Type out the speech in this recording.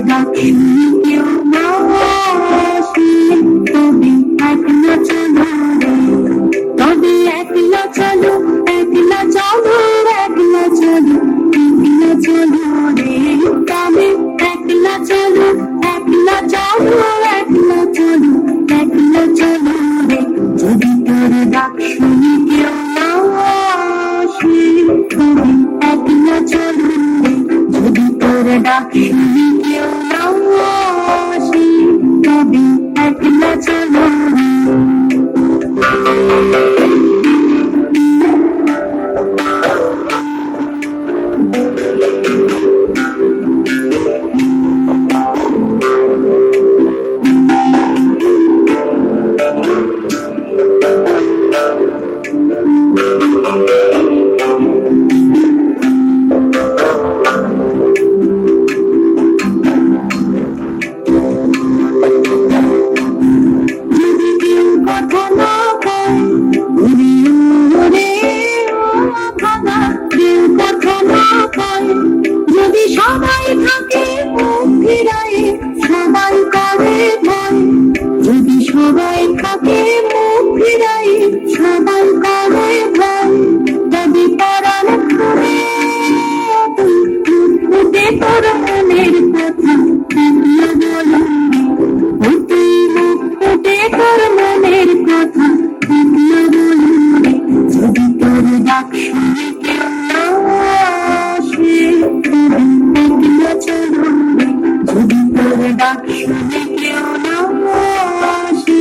ডাক শুনে কেউ না আসে, তবে একলা চলো রে, তবে একলা চলো, একলা চলো, একলা চলো, একলা চলো রে, তবে একলা চলো, একলা চলো, একলা চলো, একলা চলো রে। যদি তোর ডাক শুনে কেউ না আসে, তবে একলা চলো রে, যদি তোর ডাক শুনে কেউ না আসে, তবে একলা চলো রে। যদি সবাই থাকে মুখ ফিরায়ে, সবাই করে ভয়, যদি সবাই থাকে মুখ ফিরায়ে, সবাই করে ভয়, যদি পরাণ খুলে ফুটে তোর মনের কথা, একলা বলো রে, তুই মুখ ফুটে তোর মনের কথা, একলা বলো রে। যদি তোর ডাক শুনে কেউ না আসে, তবে একলা চলো রে, যদি তোর ডাক শুনে কেউ না আসে,